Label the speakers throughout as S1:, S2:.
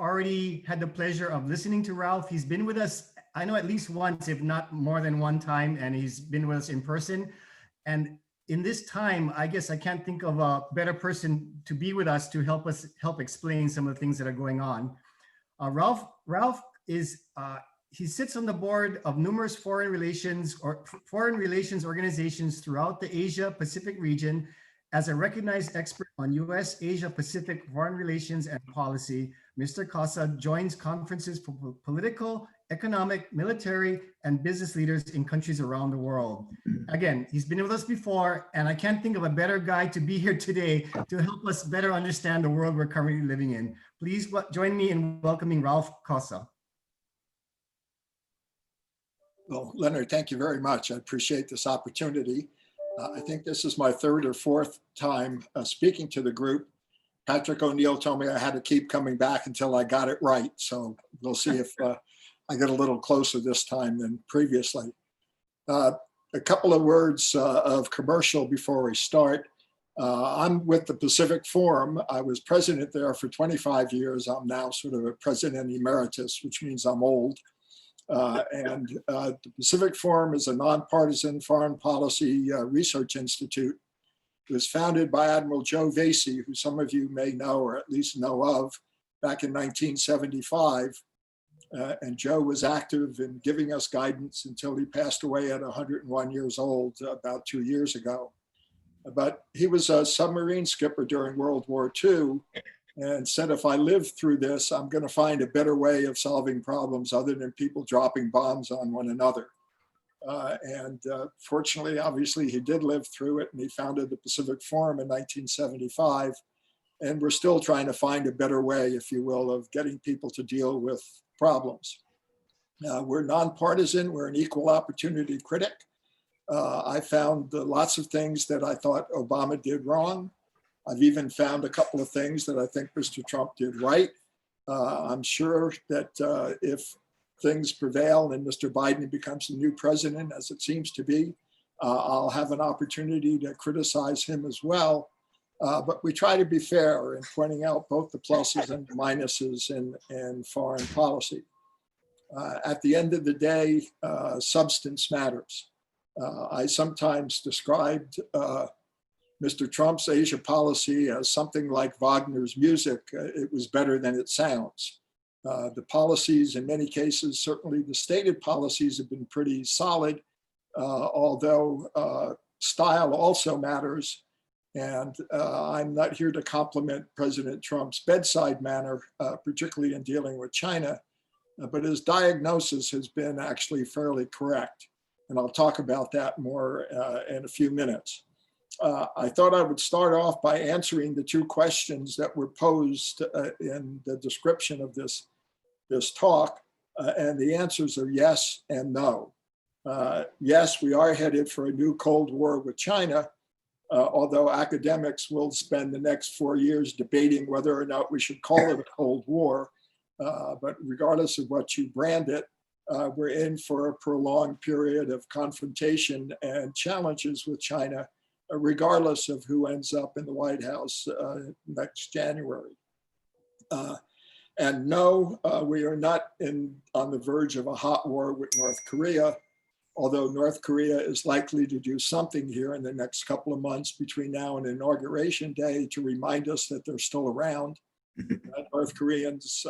S1: already had the pleasure of listening to Ralph. He's been with us, I know, at least once, if not more than one time, and he's been with us in person. And in this time, I guess I can't think of a better person to be with us to help explain some of the things that are going on. Ralph is he sits on the board of numerous foreign relations organizations throughout the Asia Pacific region as a recognized expert on U.S. Asia Pacific foreign relations and policy. Mr. Cossa joins conferences for political, economic, military, and business leaders in countries around the world. Again, he's been with us before, and I can't think of a better guy to be here today to help us better understand the world we're currently living in. Please join me in welcoming Ralph Cossa.
S2: Well, Leonard, thank you very much. I appreciate this opportunity. I think this is my third or fourth time speaking to the group. Patrick O'Neill told me I had to keep coming back until I got it right. So we'll see if I get a little closer this time than previously. A couple of words of commercial before we start. I'm with the Pacific Forum. I was president there for 25 years. I'm now sort of a president emeritus, which means I'm old. The Pacific Forum is a nonpartisan foreign policy research institute. It was founded by Admiral Joe Vasey, who some of you may know or at least know of, back in 1975. And Joe was active in giving us guidance until he passed away at 101 years old about 2 years ago. But he was a submarine skipper during World War II and said, if I live through this, I'm going to find a better way of solving problems other than people dropping bombs on one another. Fortunately, obviously, he did live through it, and he founded the Pacific Forum in 1975. And we're still trying to find a better way, if you will, of getting people to deal with problems. We're nonpartisan. We're an equal opportunity critic. I found lots of things that I thought Obama did wrong. I've even found a couple of things that I think Mr. Trump did right. I'm sure that if things prevail and Mr. Biden becomes the new president, as it seems to be, I'll have an opportunity to criticize him as well. But we try to be fair in pointing out both the pluses and the minuses in foreign policy. At the end of the day, substance matters. I sometimes described Mr. Trump's Asia policy as something like Wagner's music. It was better than it sounds. The policies, in many cases, certainly the stated policies have been pretty solid, although style also matters. And I'm not here to compliment President Trump's bedside manner, particularly in dealing with China, but his diagnosis has been actually fairly correct. And I'll talk about that more in a few minutes. I thought I would start off by answering the two questions that were posed in the description of this talk, and the answers are yes and no. Yes, we are headed for a new Cold War with China, although academics will spend the next 4 years debating whether or not we should call it a Cold War. But regardless of what you brand it, we're in for a prolonged period of confrontation and challenges with China, regardless of who ends up in the White House next January. And no, we are not on the verge of a hot war with North Korea, although North Korea is likely to do something here in the next couple of months between now and Inauguration Day to remind us that they're still around. North Koreans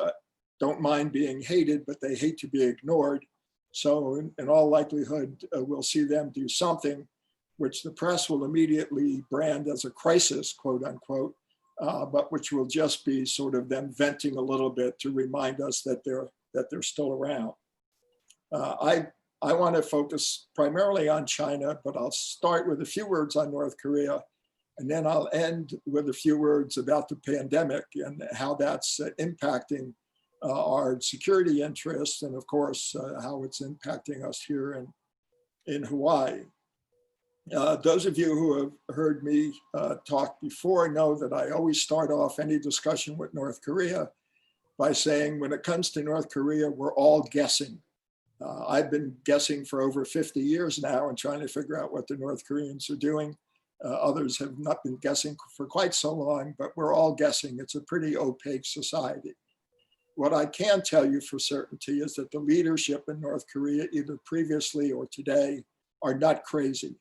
S2: don't mind being hated, but they hate to be ignored. So in all likelihood, we'll see them do something which the press will immediately brand as a crisis, quote unquote, but which will just be sort of them venting a little bit to remind us that they're still around. I want to focus primarily on China, but I'll start with a few words on North Korea, and then I'll end with a few words about the pandemic and how that's impacting our security interests, and of course, how it's impacting us here in Hawaii. Those of you who have heard me talk before know that I always start off any discussion with North Korea by saying, when it comes to North Korea, we're all guessing. I've been guessing for over 50 years now and trying to figure out what the North Koreans are doing. Others have not been guessing for quite so long, but we're all guessing. It's a pretty opaque society. What I can tell you for certainty is that the leadership in North Korea, either previously or today, are not crazy.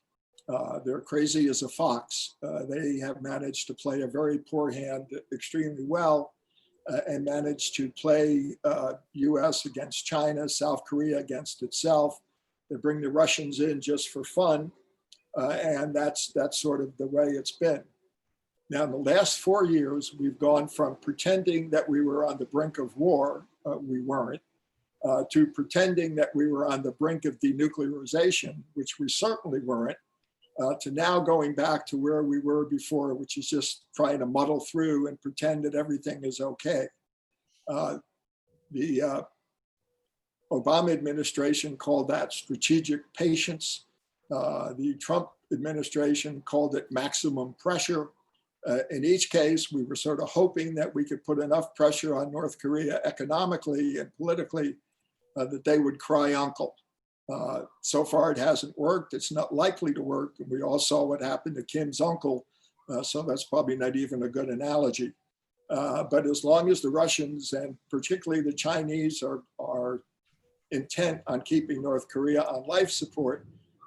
S2: They're crazy as a fox. They have managed to play a very poor hand extremely well and managed to play US against China, South Korea against itself. They bring the Russians in just for fun. And that's sort of the way it's been. Now, in the last 4 years, we've gone from pretending that we were on the brink of war, we weren't, to pretending that we were on the brink of denuclearization, which we certainly weren't, to now going back to where we were before, which is just trying to muddle through and pretend that everything is okay. The Obama administration called that strategic patience. The Trump administration called it maximum pressure. In each case, we were sort of hoping that we could put enough pressure on North Korea economically and politically that they would cry uncle. So far, it hasn't worked. It's not likely to work. And we all saw what happened to Kim's uncle. So that's probably not even a good analogy. But as long as the Russians and particularly the Chinese are intent on keeping North Korea on life support,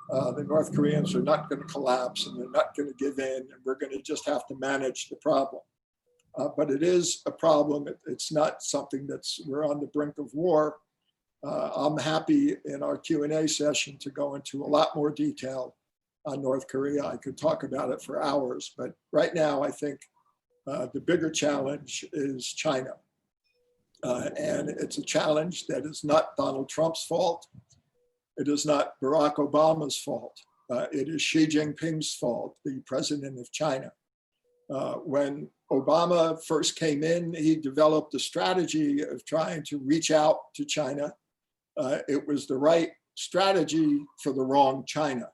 S2: the North Koreans are not going to collapse and they're not going to give in, and we're going to just have to manage the problem. But it is a problem. It's not something we're on the brink of war. I'm happy in our Q&A session to go into a lot more detail on North Korea. I could talk about it for hours, but right now I think the bigger challenge is China. And it's a challenge that is not Donald Trump's fault. It is not Barack Obama's fault. It is Xi Jinping's fault, the president of China. When Obama first came in, he developed a strategy of trying to reach out to China. It was the right strategy for the wrong China.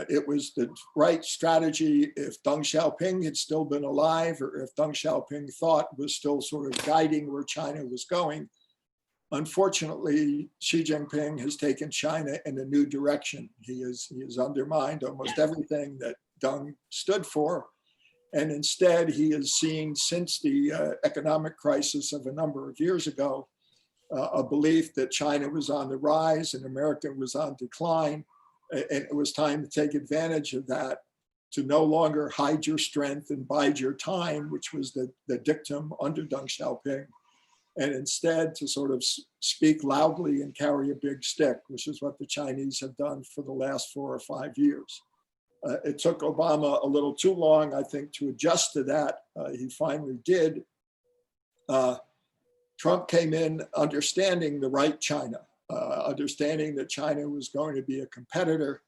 S2: It was the right strategy if Deng Xiaoping had still been alive, or if Deng Xiaoping thought was still sort of guiding where China was going. Unfortunately, Xi Jinping has taken China in a new direction. He has undermined almost everything that Deng stood for. And instead, he has seen, since the economic crisis of a number of years ago, a belief that China was on the rise and America was on decline. And it was time to take advantage of that, to no longer hide your strength and bide your time, which was the dictum under Deng Xiaoping, and instead to sort of speak loudly and carry a big stick, which is what the Chinese have done for the last 4 or 5 years. It took Obama a little too long, I think, to adjust to that. He finally did. Trump came in understanding the right China, understanding that China was going to be a competitor,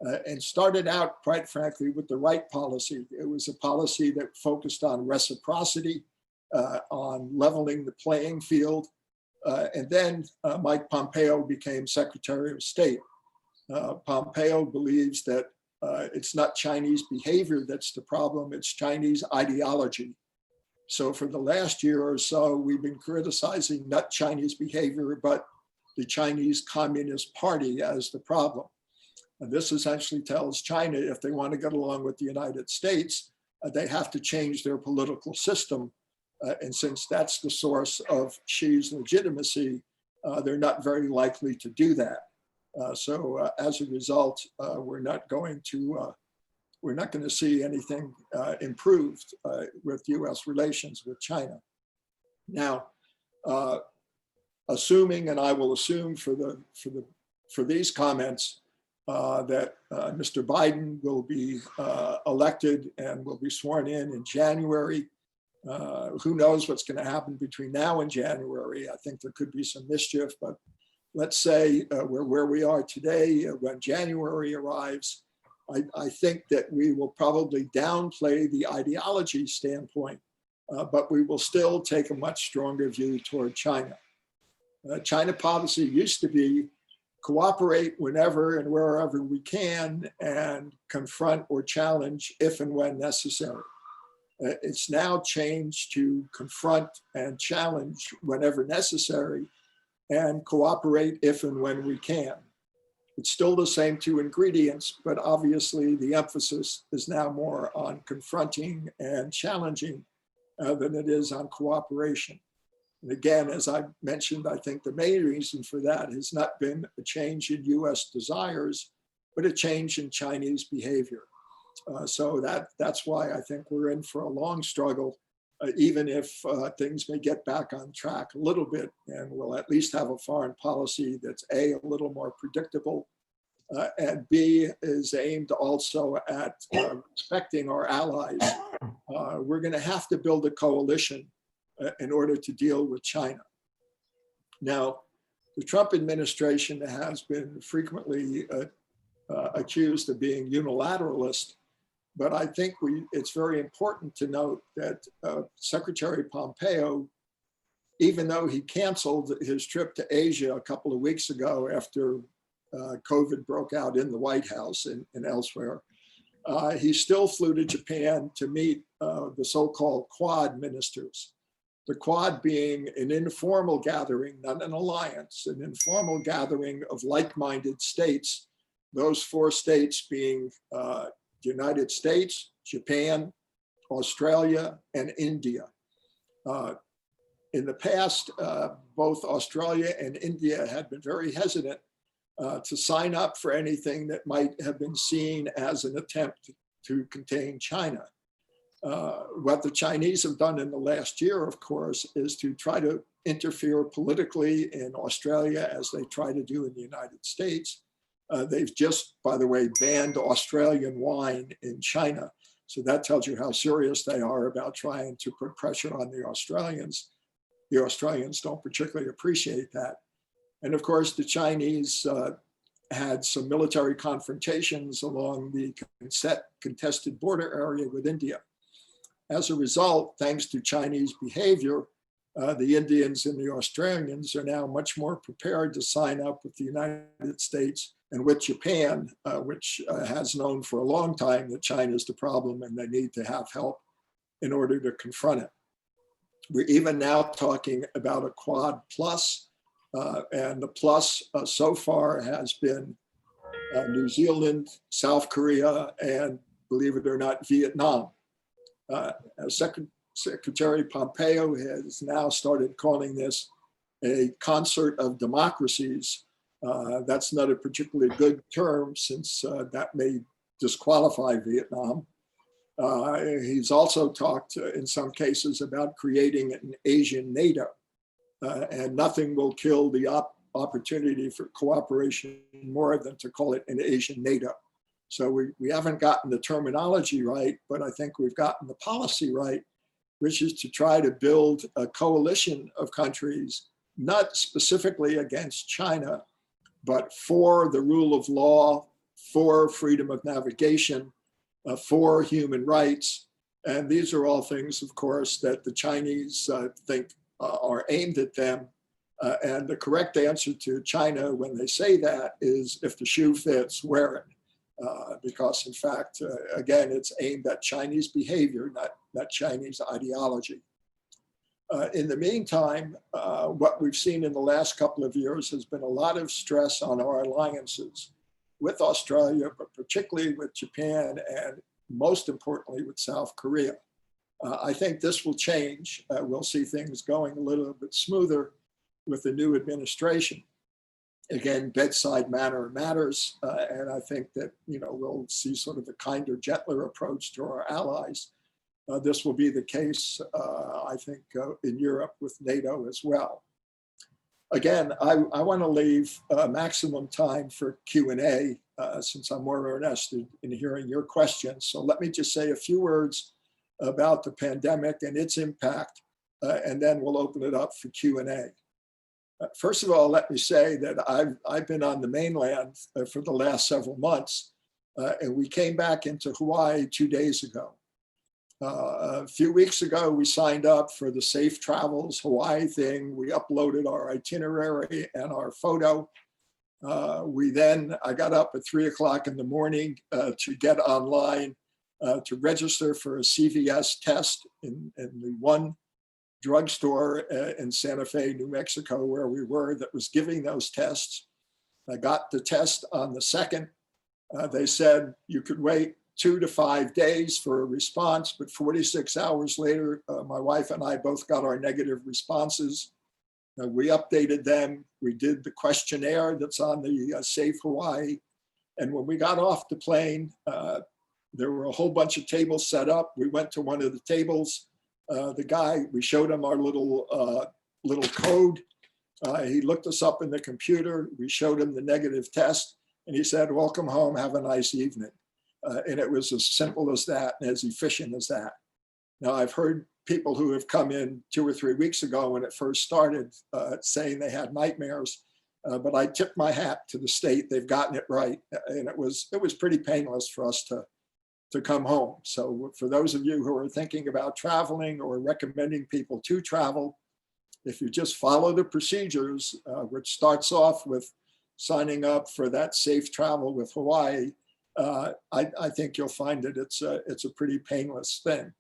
S2: and started out, quite frankly, with the right policy. It was a policy that focused on reciprocity, on leveling the playing field. And then Mike Pompeo became Secretary of State. Pompeo believes that it's not Chinese behavior that's the problem, it's Chinese ideology. So for the last year or so, we've been criticizing not Chinese behavior, but the Chinese Communist Party as the problem. And this essentially tells China, if they want to get along with the United States, they have to change their political system. And since that's the source of Xi's legitimacy, they're not very likely to do that. So as a result, we're not going to see anything improved with U.S. relations with China. Now, assuming, and I will assume for these comments, that Mr. Biden will be elected and will be sworn in January. Who knows what's going to happen between now and January? I think there could be some mischief, but let's say we're where we are today. When January arrives, I think that we will probably downplay the ideology standpoint, but we will still take a much stronger view toward China. China policy used to be cooperate whenever and wherever we can and confront or challenge if and when necessary. It's now changed to confront and challenge whenever necessary and cooperate if and when we can. It's still the same 2 ingredients, but obviously the emphasis is now more on confronting and challenging than it is on cooperation. And again, as I mentioned, I think the main reason for that has not been a change in US desires, but a change in Chinese behavior. So that's why I think we're in for a long struggle, even if things may get back on track a little bit, and we'll at least have a foreign policy that's A, a little more predictable, and B, is aimed also at respecting our allies. We're going to have to build a coalition in order to deal with China. Now, the Trump administration has been frequently accused of being unilateralist, but I think it's very important to note that Secretary Pompeo, even though he canceled his trip to Asia a couple of weeks ago after COVID broke out in the White House and elsewhere, he still flew to Japan to meet the so-called Quad ministers. The Quad being an informal gathering, not an alliance, an informal gathering of like-minded states, those 4 states being the United States, Japan, Australia, and India. In the past, both Australia and India had been very hesitant to sign up for anything that might have been seen as an attempt to contain China. What the Chinese have done in the last year, of course, is to try to interfere politically in Australia as they try to do in the United States. They've just, by the way, banned Australian wine in China. So that tells you how serious they are about trying to put pressure on the Australians. The Australians don't particularly appreciate that. And of course, the Chinese had some military confrontations along the contested border area with India. As a result, thanks to Chinese behavior, the Indians and the Australians are now much more prepared to sign up with the United States and with Japan, which has known for a long time that China is the problem and they need to have help in order to confront it. We're even now talking about a Quad plus, and the plus so far has been New Zealand, South Korea, and believe it or not, Vietnam. Secretary Pompeo has now started calling this a concert of democracies. That's not a particularly good term since that may disqualify Vietnam. He's also talked in some cases about creating an Asian NATO, and nothing will kill the opportunity for cooperation more than to call it an Asian NATO. So we haven't gotten the terminology right, but I think we've gotten the policy right, which is to try to build a coalition of countries, not specifically against China, but for the rule of law, for freedom of navigation, for human rights. And these are all things, of course, that the Chinese think are aimed at them. And the correct answer to China when they say that is, if the shoe fits, wear it. Because in fact, again, it's aimed at Chinese behavior, not Chinese ideology. In the meantime, what we've seen in the last couple of years has been a lot of stress on our alliances with Australia, but particularly with Japan, and most importantly with South Korea. I think this will change. We'll see things going a little bit smoother with the new administration. Again, bedside manner matters, and I think that we'll see sort of a kinder, gentler approach to our allies. This will be the case, I think, in Europe with NATO as well. Again, I want to leave maximum time for Q&A since I'm more interested in hearing your questions. So let me just say a few words about the pandemic and its impact, and then we'll open it up for Q&A. First of all, let me say that I've been on the mainland for the last several months, and we came back into Hawaii 2 days ago. A few weeks ago, we signed up for the Safe Travels Hawaii thing. We uploaded our itinerary and our photo. I got up at 3 o'clock in the morning to get online to register for a CVS test in the one drugstore in Santa Fe, New Mexico, where we were, that was giving those tests. I got the test on the 2nd. They said you could wait 2 to 5 days for a response, but 46 hours later, my wife and I both got our negative responses. We updated them. We did the questionnaire that's on the Safe Hawaii. And when we got off the plane, there were a whole bunch of tables set up. We went to one of the tables. The guy, we showed him our little code. He looked us up in the computer. We showed him the negative test. And he said, "Welcome home, have a nice evening." And it was as simple as that and as efficient as that. Now, I've heard people who have come in 2 or 3 weeks ago when it first started saying they had nightmares, but I tip my hat to the state. They've gotten it right. And it was pretty painless for us to come home. So for those of you who are thinking about traveling or recommending people to travel, if you just follow the procedures, which starts off with signing up for that safe travel with Hawaii, I think you'll find that it's a pretty painless thing.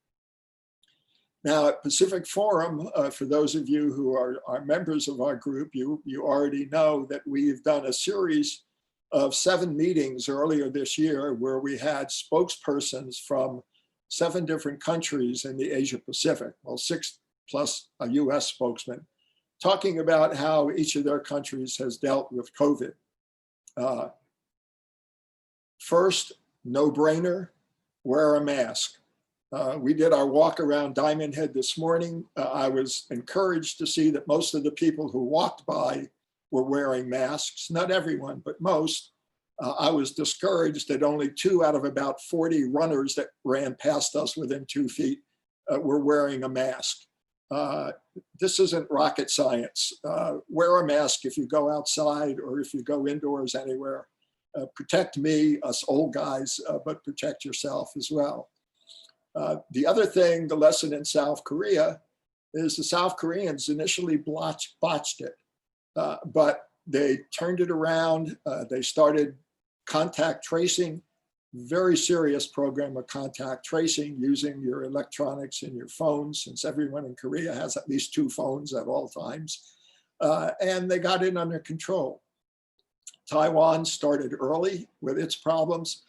S2: Now at Pacific Forum, for those of you who are members of our group, you already know that we've done a series of 7 meetings earlier this year where we had spokespersons from 7 different countries in the Asia Pacific, well, 6 plus a US spokesman, talking about how each of their countries has dealt with COVID. First, no brainer, wear a mask. We did our walk around Diamond Head this morning. I was encouraged to see that most of the people who walked by were wearing masks. Not everyone, but most. I was discouraged that only 2 out of about 40 runners that ran past us within 2 feet were wearing a mask. This isn't rocket science. Wear a mask if you go outside or if you go indoors anywhere. Protect me, us old guys, but protect yourself as well. The other thing, the lesson in South Korea, is the South Koreans initially botched it, but they turned it around. They started contact tracing, very serious program of contact tracing using your electronics in your phones, since everyone in Korea has at least 2 phones at all times. And they got it under control. Taiwan started early with its problems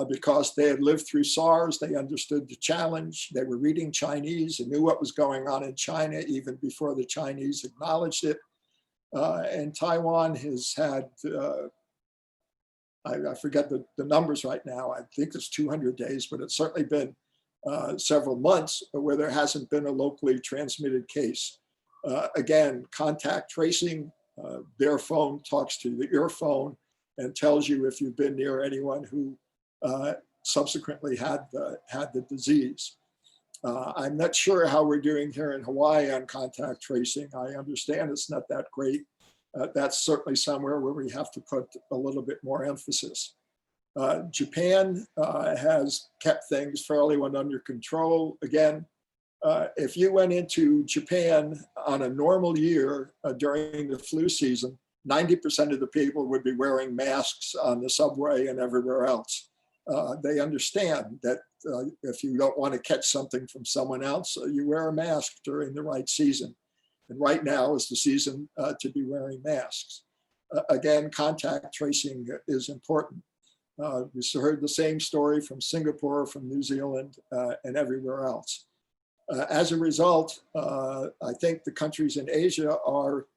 S2: because they had lived through SARS. They understood the challenge. They were reading Chinese and knew what was going on in China even before the Chinese acknowledged it. And Taiwan has had, I forget the numbers right now. I think it's 200 days, but it's certainly been several months where there hasn't been a locally transmitted case. Again, contact tracing. Their phone talks to your phone and tells you if you've been near anyone who subsequently had the disease. I'm not sure how we're doing here in Hawaii on contact tracing. I understand it's not that great. That's certainly somewhere where we have to put a little bit more emphasis. Japan has kept things fairly well under control. Again, if you went into Japan on a normal year during the flu season, 90% of the people would be wearing masks on the subway and everywhere else. They understand that if you don't want to catch something from someone else, you wear a mask during the right season. And right now is the season to be wearing masks. Again, contact tracing is important. We heard the same story from Singapore, from New Zealand, and everywhere else. As a result, I think the countries in Asia are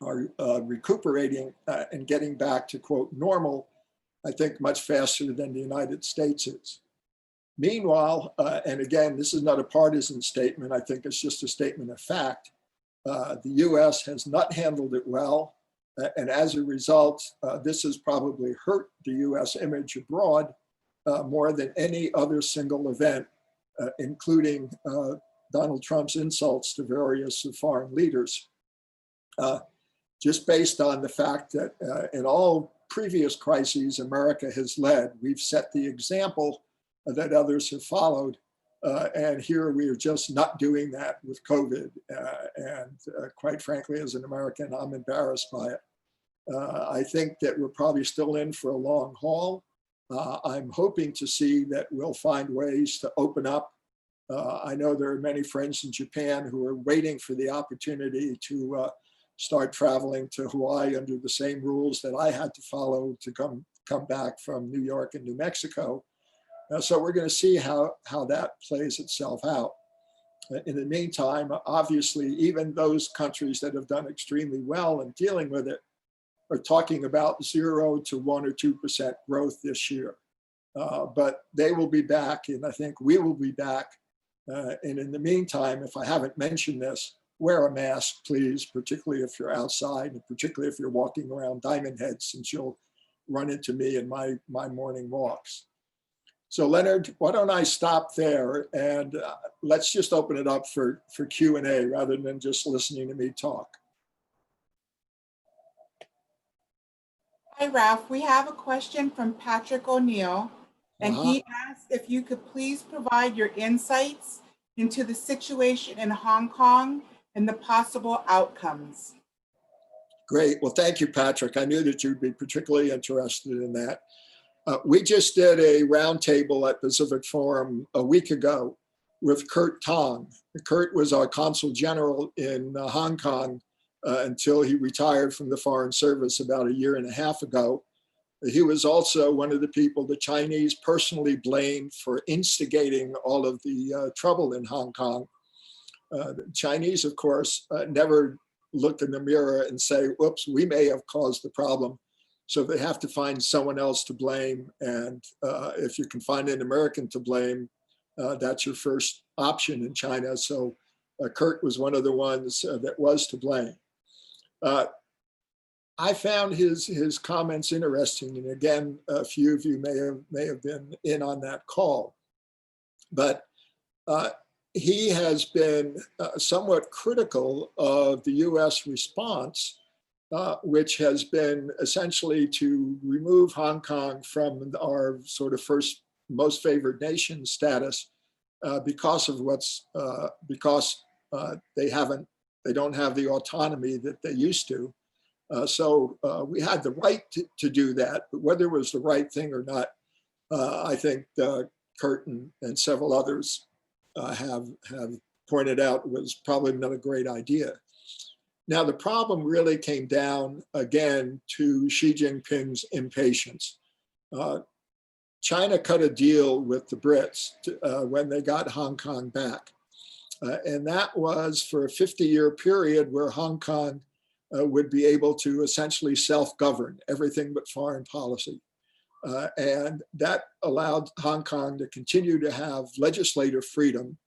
S2: recuperating and getting back to, quote, normal, I think much faster than the United States is. Meanwhile, and again, this is not a partisan statement, I think it's just a statement of fact, the US has not handled it well. And as a result, this has probably hurt the US image abroad more than any other single event, including Donald Trump's insults to various foreign leaders. Just based on the fact that in all previous crises America has led, we've set the example that others have followed. And here we are just not doing that with COVID. And quite frankly, as an American, I'm embarrassed by it. I think that we're probably still in for a long haul. I'm hoping to see that we'll find ways to open up. I know there are many friends in Japan who are waiting for the opportunity to start traveling to Hawaii under the same rules that I had to follow to come come back from New York and New Mexico. So we're going to see how that plays itself out. In the meantime, obviously, even those countries that have done extremely well in dealing with it are talking about 0 to 1 or 2% growth this year. But they will be back, and I think we will be back. And in the meantime, if I haven't mentioned this, wear a mask, please, particularly if you're outside, and particularly if you're walking around Diamond Head, since you'll run into me in my morning walks. So Leonard, why don't I stop there, and let's just open it up for Q&A rather than just listening to me talk.
S3: Hi, Ralph. We have a question from Patrick O'Neill, and he asked if you could please provide your insights into the situation in Hong Kong and the possible outcomes.
S2: Great. Well, thank you, Patrick. I knew that you'd be particularly interested in that. We just did a roundtable at Pacific Forum a week ago with Kurt Tong. Kurt was our consul general in Hong Kong until he retired from the Foreign Service about 1.5 years ago. He was also one of the people the Chinese personally blamed for instigating all of the trouble in Hong Kong. The Chinese, of course, never look in the mirror and say, whoops, we may have caused the problem. So they have to find someone else to blame. And if you can find an American to blame, that's your first option in China. So Kurt was one of the ones that was to blame. I found his comments interesting. And again, a few of you may have been in on that call. But he has been somewhat critical of the US response, which has been essentially to remove Hong Kong from our sort of first most favored nation status because they don't have the autonomy that they used to. So we had the right to do that, but whether it was the right thing or not, I think Kurt and several others have pointed out was probably not a great idea. Now, the problem really came down again to Xi Jinping's impatience. China cut a deal with the Brits when they got Hong Kong back. And that was for a 50-year period where Hong Kong would be able to essentially self-govern everything but foreign policy. And that allowed Hong Kong to continue to have legislative freedom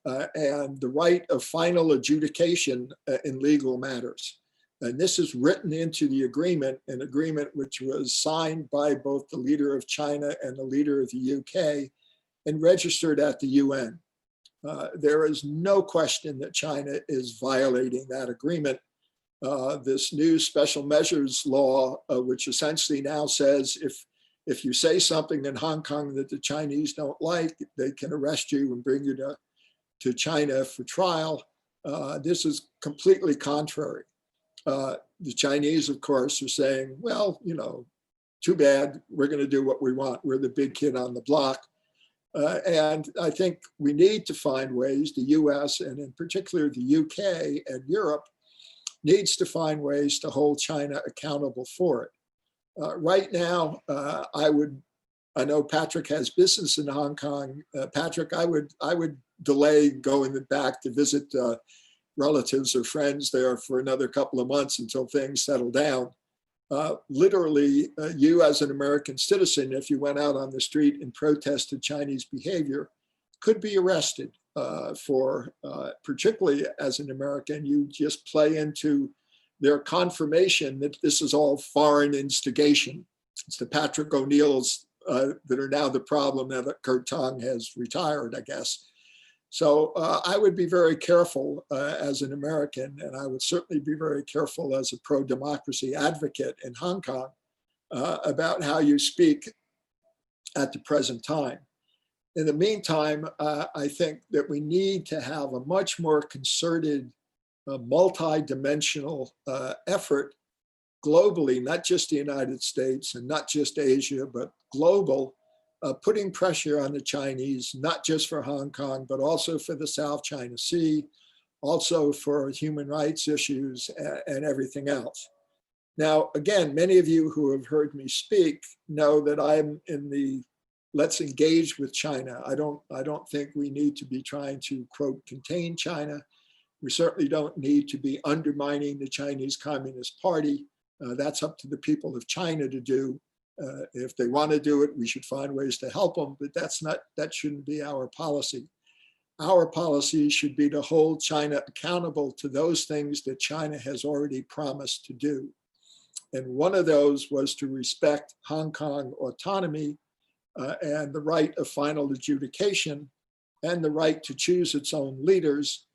S2: and the right of final adjudication in legal matters. And this is written into the agreement, an agreement which was signed by both the leader of China and the leader of the UK and registered at the UN. There is no question that China is violating that agreement. This new special measures law, which essentially now says if you say something in Hong Kong that the Chinese don't like, they can arrest you and bring you to China for trial. This is completely contrary. The Chinese, of course, are saying, well, you know, too bad, we're going to do what we want. We're the big kid on the block. And I think we need to find ways, the US and in particular the UK and Europe needs to find ways to hold China accountable for it. Right now, I know Patrick has business in Hong Kong. Patrick, I would delay going back to visit relatives or friends there for another couple of months until things settle down. Literally, you as an American citizen, if you went out on the street and protested Chinese behavior, could be arrested for, particularly as an American, you just play into their confirmation that this is all foreign instigation. It's the Patrick O'Neills that are now the problem now that Kurt Tong has retired, I guess. So I would be very careful as an American, and I would certainly be very careful as a pro-democracy advocate in Hong Kong about how you speak at the present time. In the meantime, I think that we need to have a much more concerted, multi-dimensional effort globally, not just the United States and not just Asia, but global, putting pressure on the Chinese, not just for Hong Kong, but also for the South China Sea, also for human rights issues and everything else. Now, again, many of you who have heard me speak know that I'm in the let's engage with China. I don't think we need to be trying to, quote, contain China. We certainly don't need to be undermining the Chinese Communist Party. That's up to the people of China to do. If they want to do it, we should find ways to help them, but that shouldn't be our policy. Our policy should be to hold China accountable to those things that China has already promised to do. And one of those was to respect Hong Kong autonomy and the right of final adjudication and the right to choose its own leaders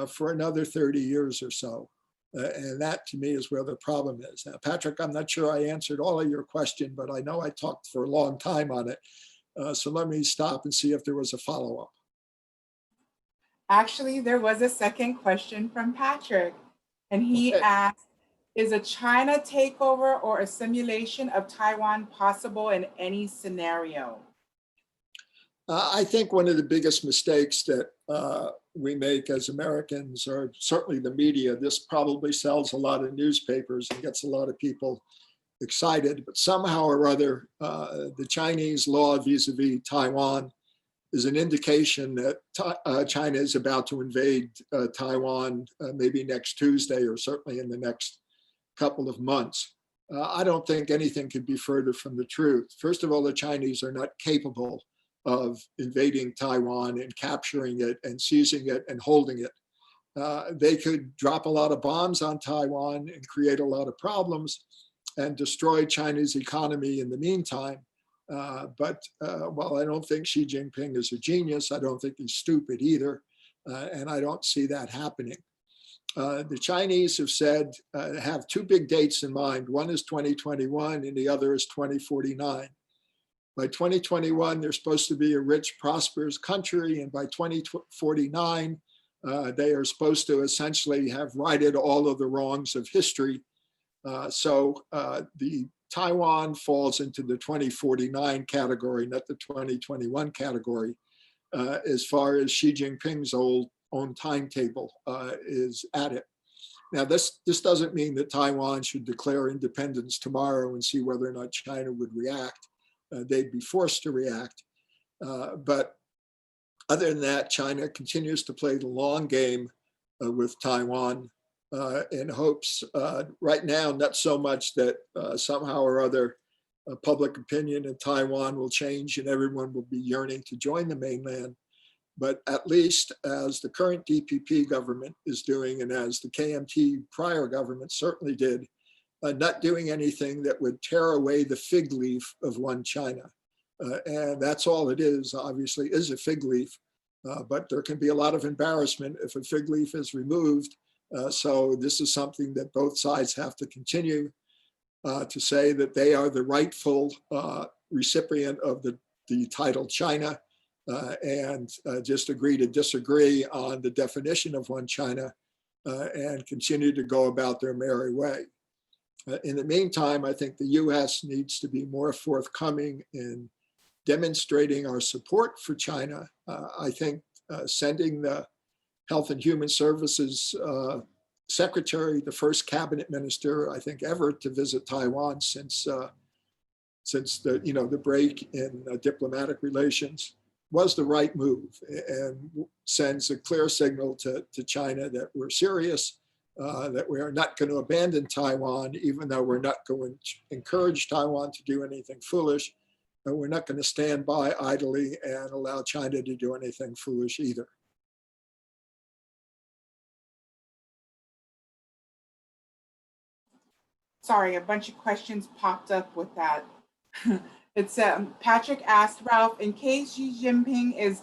S2: for another 30 years or so. And that to me is where the problem is. Now, Patrick, I'm not sure I answered all of your question, but I know I talked for a long time on it. So let me stop and see if there was a follow-up.
S3: Actually, there was a second question from Patrick, and he asked, is a China takeover or assimilation of Taiwan possible in any scenario?
S2: I think one of the biggest mistakes that we make as Americans, or certainly the media, this probably sells a lot of newspapers and gets a lot of people excited, but somehow or other, the Chinese law vis-a-vis Taiwan is an indication that China is about to invade Taiwan maybe next Tuesday, or certainly in the next couple of months. I don't think anything could be further from the truth. First of all, the Chinese are not capable of invading Taiwan and capturing it and seizing it and holding it. They could drop a lot of bombs on Taiwan and create a lot of problems and destroy China's economy in the meantime. But while I don't think Xi Jinping is a genius, I don't think he's stupid either. And I don't see that happening. The Chinese have said, have two big dates in mind. One is 2021 and the other is 2049. By 2021, they're supposed to be a rich, prosperous country. And by 2049, they are supposed to essentially have righted all of the wrongs of history. So the Taiwan falls into the 2049 category, not the 2021 category, as far as Xi Jinping's own timetable is at it. Now, this doesn't mean that Taiwan should declare independence tomorrow and see whether or not China would react. They'd be forced to react. But other than that, China continues to play the long game with Taiwan in hopes right now, not so much that somehow or other public opinion in Taiwan will change and everyone will be yearning to join the mainland, but at least as the current DPP government is doing and as the KMT prior government certainly did, not doing anything that would tear away the fig leaf of one China. And that's all it is, obviously, is a fig leaf. But there can be a lot of embarrassment if a fig leaf is removed. So this is something that both sides have to continue to say that they are the rightful recipient of the title China and just agree to disagree on the definition of one China and continue to go about their merry way. In the meantime, I think the US needs to be more forthcoming in demonstrating our support for China. I think sending the Health and Human Services Secretary, the first cabinet minister, I think, ever to visit Taiwan since the break in diplomatic relations, was the right move and sends a clear signal to China that we're serious, that we are not going to abandon Taiwan, even though we're not going to encourage Taiwan to do anything foolish. And we're not going to stand by idly and allow China to do anything foolish either.
S3: Sorry, a bunch of questions popped up with that. It's Patrick asked, Ralph, in case Xi Jinping is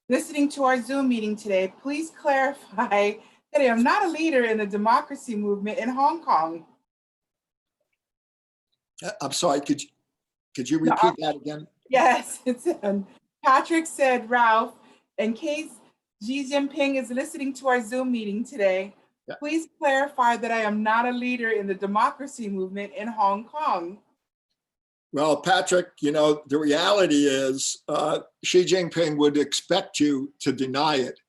S3: listening to our Zoom meeting today, please clarify that I am not a leader in the democracy movement in Hong Kong.
S2: I'm sorry, could you repeat that again?
S3: Yes, it's Patrick said, Ralph, in case Xi Jinping is listening to our Zoom meeting today, please clarify that I am not a leader in the democracy movement in Hong Kong.
S2: Well, Patrick, the reality is Xi Jinping would expect you to deny it.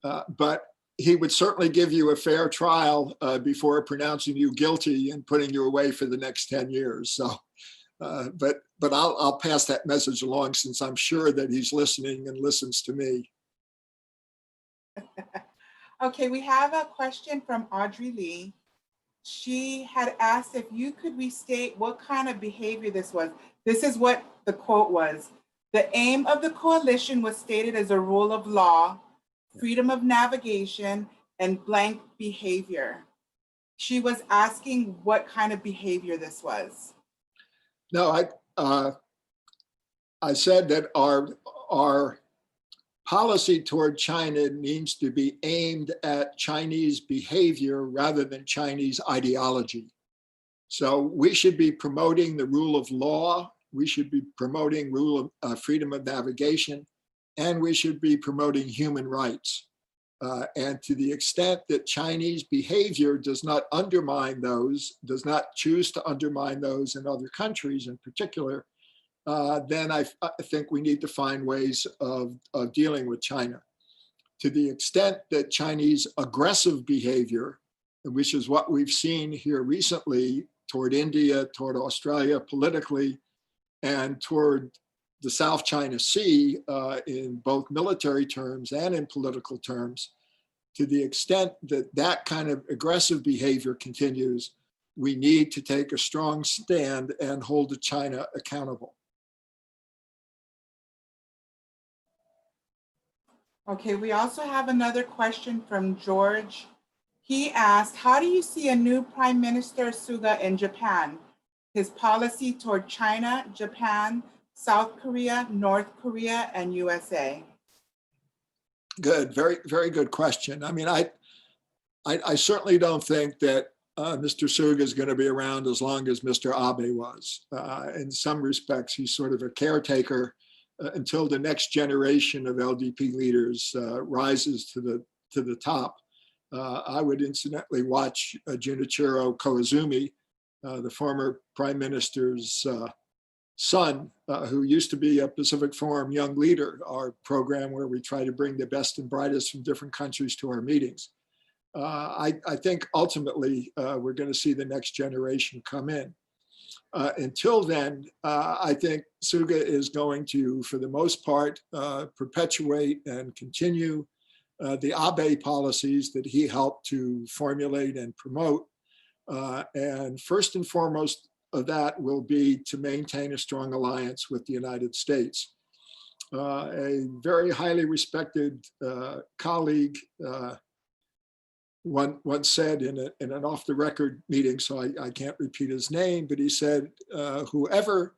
S2: But he would certainly give you a fair trial before pronouncing you guilty and putting you away for the next 10 years. So, but I'll pass that message along, since I'm sure that he's listening and listens to me.
S3: Okay, we have a question from Audrey Lee. She had asked if you could restate what kind of behavior this was. This is what the quote was. The aim of the coalition was stated as a rule of law, freedom of navigation, and blank behavior. She was asking what kind of behavior this was.
S2: No, I said that our policy toward China needs to be aimed at Chinese behavior rather than Chinese ideology. So we should be promoting the rule of law. We should be promoting freedom of navigation, and we should be promoting human rights. And to the extent that Chinese behavior does not undermine those, does not choose to undermine those in other countries in particular, then I think we need to find ways of dealing with China. To the extent that Chinese aggressive behavior, which is what we've seen here recently toward India, toward Australia politically, and toward the South China Sea in both military terms and in political terms, to the extent that that kind of aggressive behavior continues, we need to take a strong stand and hold China accountable.
S3: Okay, we also have another question from George. He asked, how do you see a new Prime Minister Suga in Japan? His policy toward China, Japan, South Korea, North Korea, and USA?
S2: Good, very, very good question. I mean, I certainly don't think that Mr. Suga is going to be around as long as Mr. Abe was. In some respects, he's sort of a caretaker until the next generation of LDP leaders rises to the top. I would incidentally watch Junichiro Koizumi, the former prime minister's son, who used to be a Pacific Forum Young Leader, our program where we try to bring the best and brightest from different countries to our meetings. I think ultimately we're going to see the next generation come in. Until then, I think Suga is going to, for the most part, perpetuate and continue the Abe policies that he helped to formulate and promote. And first and foremost of that will be to maintain a strong alliance with the United States. A very highly respected colleague once said in an off-the-record meeting, so I can't repeat his name, but he said, whoever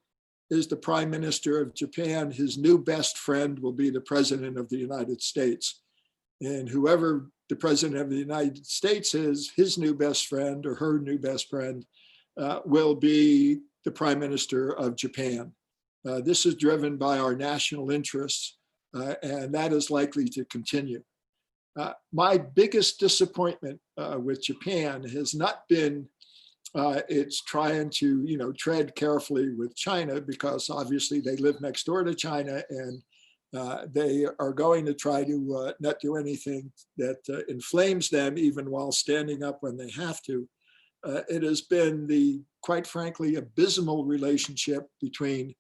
S2: is the Prime Minister of Japan, his new best friend will be the President of the United States. And whoever the President of the United States is, his new best friend or her new best friend will be the Prime Minister of Japan. This is driven by our national interests, and that is likely to continue. My biggest disappointment with Japan has not been it's trying to tread carefully with China, because obviously they live next door to China, and they are going to try to not do anything that inflames them, even while standing up when they have to. It has been the, quite frankly, abysmal relationship between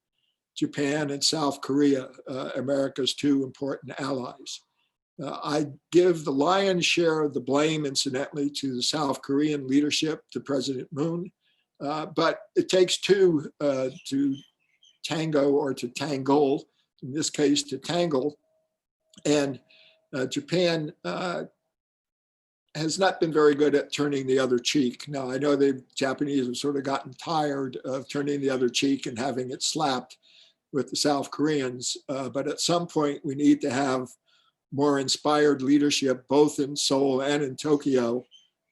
S2: Japan and South Korea, America's two important allies. I give the lion's share of the blame, incidentally, to the South Korean leadership, to President Moon, but it takes two to tango, or to tangle, in this case, to tangle. And Japan has not been very good at turning the other cheek. Now, I know the Japanese have sort of gotten tired of turning the other cheek and having it slapped with the South Koreans, but at some point we need to have more inspired leadership, both in Seoul and in Tokyo,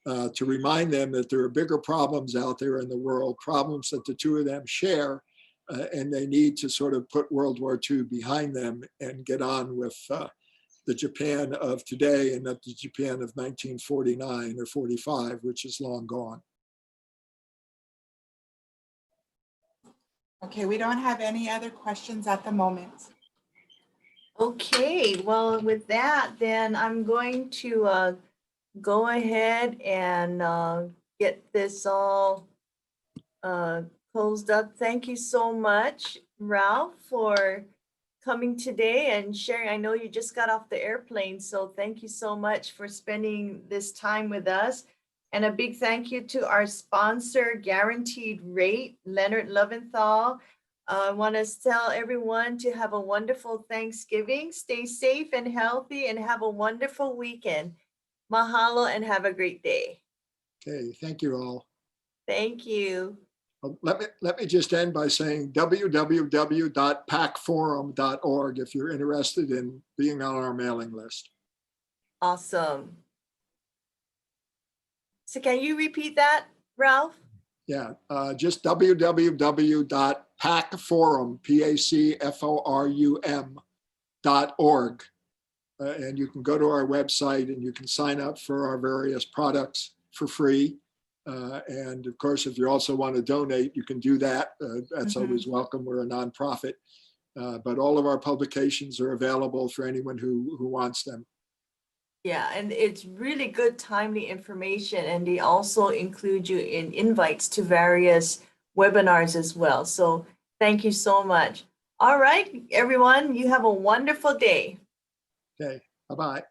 S2: to remind them that there are bigger problems out there in the world, problems that the two of them share, and they need to sort of put World War II behind them and get on with the Japan of today, and not the Japan of 1949 or 45, which is long gone.
S3: Okay, we don't have any other questions at the moment.
S4: Okay, well, with that, then I'm going to go ahead and get this all closed up. Thank you so much, Ralph, for coming today and sharing. I know you just got off the airplane, so thank you so much for spending this time with us. And a big thank you to our sponsor, Guaranteed Rate, Leonard Loventhal. I want to tell everyone to have a wonderful Thanksgiving. Stay safe and healthy and have a wonderful weekend. Mahalo and have a great day.
S2: Okay, thank you all.
S4: Thank you.
S2: Let me just end by saying www.pacforum.org if you're interested in being on our mailing list.
S4: Awesome. So can you repeat that, Ralph?
S2: Yeah, just www.pacforum, PACFORUM.org. And you can go to our website and you can sign up for our various products for free. And of course, if you also want to donate, you can do that. That's always welcome. We're a nonprofit, but all of our publications are available for anyone who wants them.
S4: Yeah, and it's really good, timely information. And they also include you in invites to various webinars as well. So thank you so much. All right, everyone, you have a wonderful day.
S2: Okay, bye-bye.